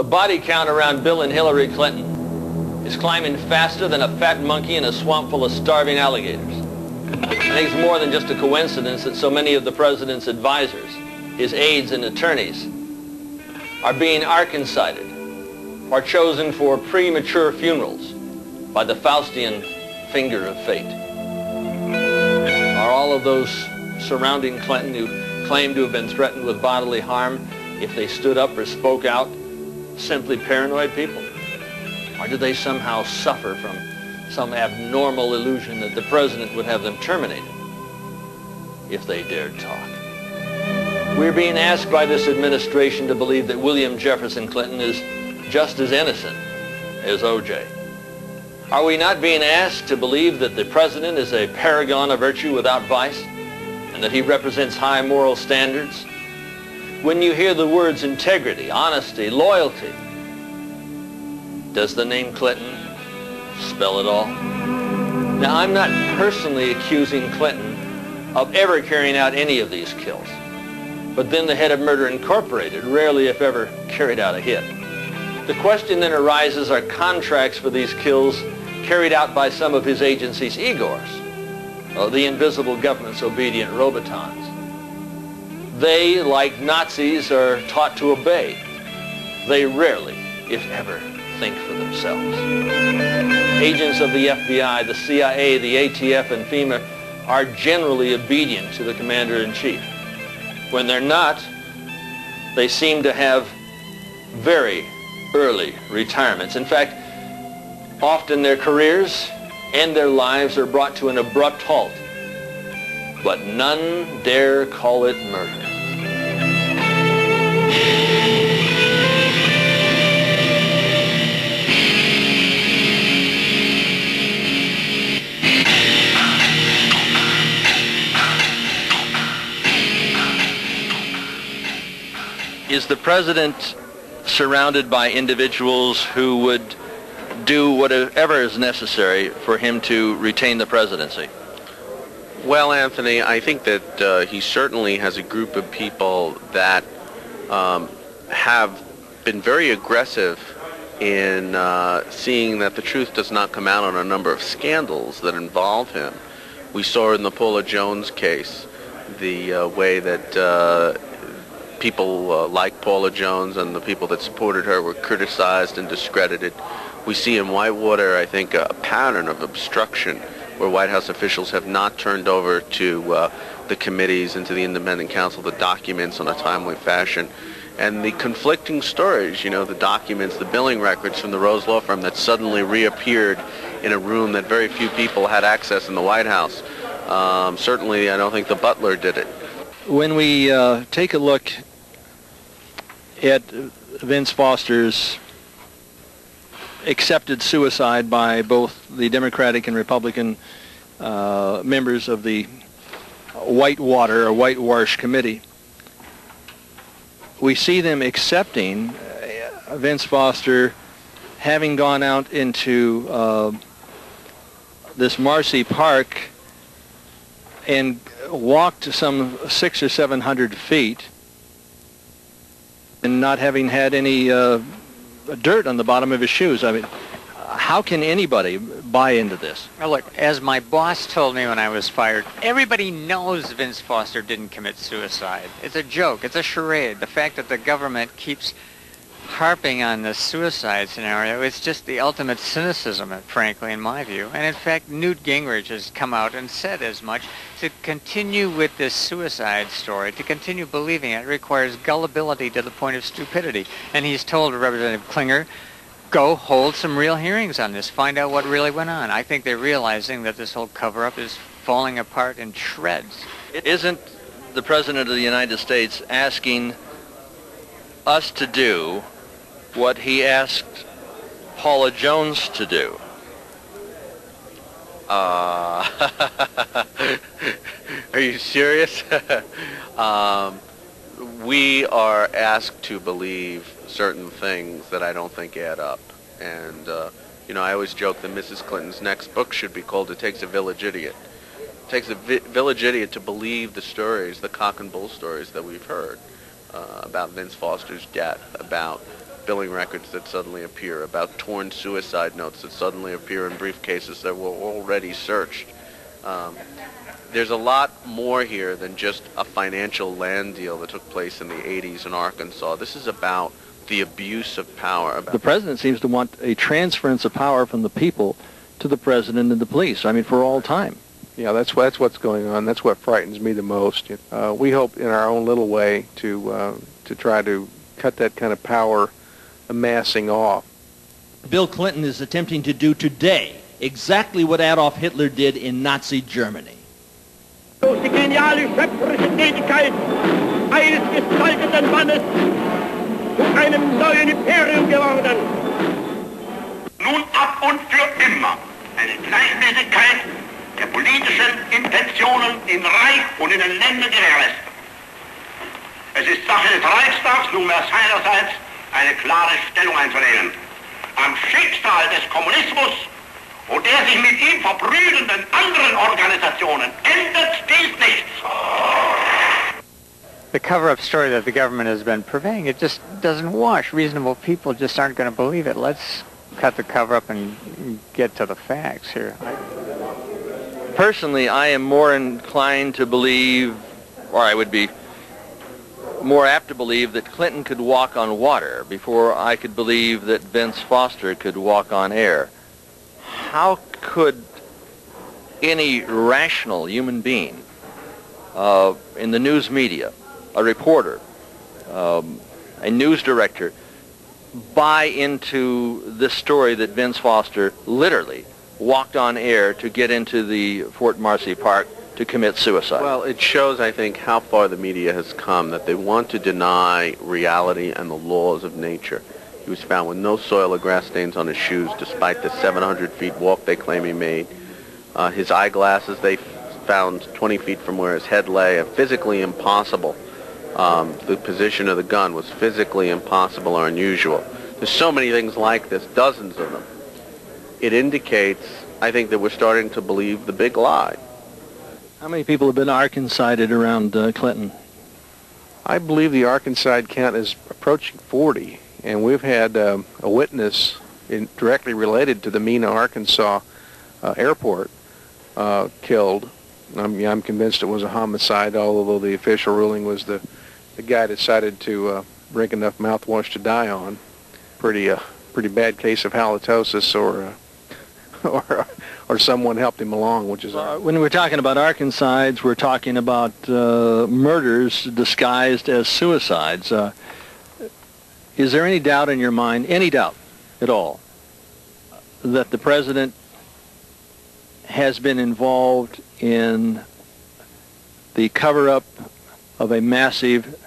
The body count around Bill and Hillary Clinton is climbing faster than a fat monkey in a swamp full of starving alligators. I think it's more than just a coincidence that so many of the president's advisors, his aides and attorneys, are being arkancided or chosen for premature funerals by the Faustian finger of fate. Are all of those surrounding Clinton who claim to have been threatened with bodily harm if they stood up or spoke out simply paranoid people? Or do they somehow suffer from some abnormal illusion that the president would have them terminated if they dared talk? We're being asked by this administration to believe that William Jefferson Clinton is just as innocent as O.J. Are we not being asked to believe that the president is a paragon of virtue without vice and that he represents high moral standards? When you hear the words integrity, honesty, loyalty, does the name Clinton spell it all? Now, I'm not personally accusing Clinton of ever carrying out any of these kills, but then the head of Murder Incorporated rarely, if ever, carried out a hit. The question then arises, are contracts for these kills carried out by some of his agency's Igors, the invisible government's obedient robotons? They, like Nazis, are taught to obey. They rarely, if ever, think for themselves. Agents of the FBI, the CIA, the ATF, and FEMA are generally obedient to the commander-in-chief. When they're not, they seem to have very early retirements. In fact, often their careers and their lives are brought to an abrupt halt, but none dare call it murder. Is the president surrounded by individuals who would do whatever is necessary for him to retain the presidency? Well, Anthony, I think that he certainly has a group of people that have been very aggressive in seeing that the truth does not come out on a number of scandals that involve him. We saw in the Paula Jones case the way that people like Paula Jones and the people that supported her were criticized and discredited. We see in Whitewater, I think, a pattern of obstruction where White House officials have not turned over to the committees and to the independent counsel the documents in a timely fashion. And the conflicting stories, you know, the documents, the billing records from the Rose Law Firm that suddenly reappeared in a room that very few people had access in the White House. Certainly, I don't think the butler did it. When we take a look at Vince Foster's accepted suicide by both the Democratic and Republican members of the Whitewater or Whitewash Committee, we see them accepting Vince Foster having gone out into this Marcy Park and walked some 600 or 700 feet and not having had any dirt on the bottom of his shoes. I mean, how can anybody buy into this? Well, look, as my boss told me when I was fired, everybody knows Vince Foster didn't commit suicide. It's a joke. It's a charade. The fact that the government keeps harping on the suicide scenario, it's just the ultimate cynicism, frankly, in my view. And in fact, Newt Gingrich has come out and said as much. To continue with this suicide story, to continue believing it, requires gullibility to the point of stupidity. And he's told Representative Klinger, go hold some real hearings on this, find out what really went on. I think they're realizing that this whole cover-up is falling apart in shreds. Isn't the President of the United States asking us to do what he asked Paula Jones to do? Are you serious? We are asked to believe certain things that I don't think add up. And, you know, I always joke that Mrs. Clinton's next book should be called It Takes a Village Idiot. It takes a village idiot to believe the stories, the cock and bull stories that we've heard about Vince Foster's death, about billing records that suddenly appear, about torn suicide notes that suddenly appear in briefcases that were already searched. There's a lot more here than just a financial land deal that took place in the 80s in Arkansas. This is about the abuse of power. The president seems to want a transference of power from the people to the president and the police, I mean, for all time. Yeah, that's what's going on. That's what frightens me the most. We hope in our own little way to try to cut that kind of power amassing off. Bill Clinton is attempting to do today exactly what Adolf Hitler did in Nazi Germany. Die geniale schöpferische Tätigkeit eines gestalteten Mannes zu einem neuen Imperium geworden. Nun ab und für immer eine Gleichmäßigkeit der politischen Intentionen in Reich und in den Ländern gewährleisten. Es ist Sache des Reichstags nunmehr seinerseits eine klare Stellung einzunehmen. Am Schicksal des Kommunismus und der sich mit ihm verbrüdernden anderen Organisationen ändert dies nichts. The cover-up story that the government has been purveying, it just doesn't wash. Reasonable people just aren't going to believe it. Let's cut the cover-up and get to the facts here. Personally, I am more inclined to believe, or I would be more apt to believe, that Clinton could walk on water before I could believe that Vince Foster could walk on air. How could any rational human being in the news media, a reporter, a news director, buy into this story that Vince Foster literally walked on air to get into the Fort Marcy Park to commit suicide? Well, it shows, I think, how far the media has come, that they want to deny reality and the laws of nature. He was found with no soil or grass stains on his shoes, despite the 700 feet walk they claim he made. His eyeglasses they found 20 feet from where his head lay, are physically impossible. The position of the gun was physically impossible or unusual. There's so many things like this, dozens of them. It indicates, I think, that we're starting to believe the big lie. How many people have been Arkansided around Clinton? I believe the Arkanside count is approaching 40, and we've had a witness directly related to the Mena, Arkansas airport killed. I'm convinced it was a homicide, although the official ruling was the guy decided to drink enough mouthwash to die on. Pretty bad case of halitosis, or someone helped him along, which is... When we're talking about Arkansides, we're talking about murders disguised as suicides. Is there any doubt in your mind, any doubt at all, that the president has been involved in the cover-up of a massive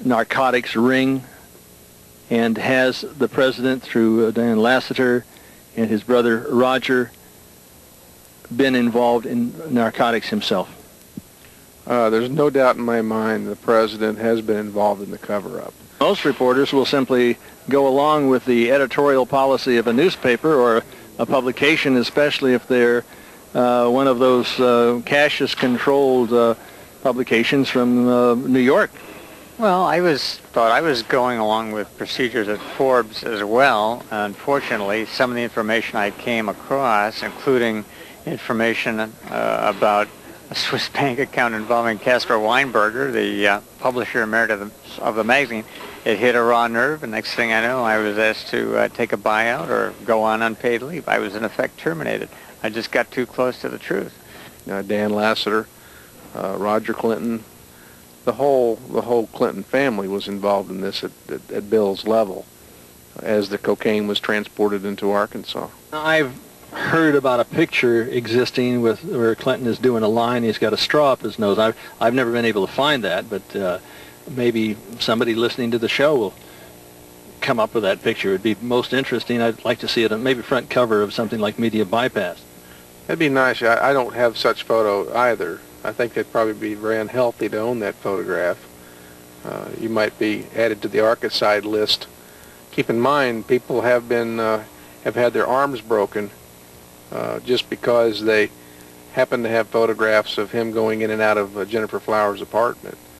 narcotics ring, and has the president, through Dan Lasseter and his brother Roger, been involved in narcotics himself? There's no doubt in my mind the president has been involved in the cover-up. Most reporters will simply go along with the editorial policy of a newspaper or a publication, especially if they're one of those Cassius-controlled publications from New York. Well, I thought I was going along with procedures at Forbes as well. Unfortunately, some of the information I came across, including information about a Swiss bank account involving Caspar Weinberger, the publisher emeritus of the magazine, it hit a raw nerve, and next thing I know, I was asked to take a buyout or go on unpaid leave. I was, in effect, terminated. I just got too close to the truth. Dan Lasseter, Roger Clinton, the whole Clinton family was involved in this at Bill's level as the cocaine was transported into Arkansas. I've heard about a picture existing where Clinton is doing a line. He's got a straw up his nose. I've never been able to find that, but maybe somebody listening to the show will come up with that picture. It'd be most interesting. I'd like to see it on maybe front cover of something like Media Bypass. That'd be nice. I don't have such photo either. I think it'd probably be very unhealthy to own that photograph. You might be added to the Arkanside list. Keep in mind, people have had their arms broken just because they happen to have photographs of him going in and out of Jennifer Flowers' apartment.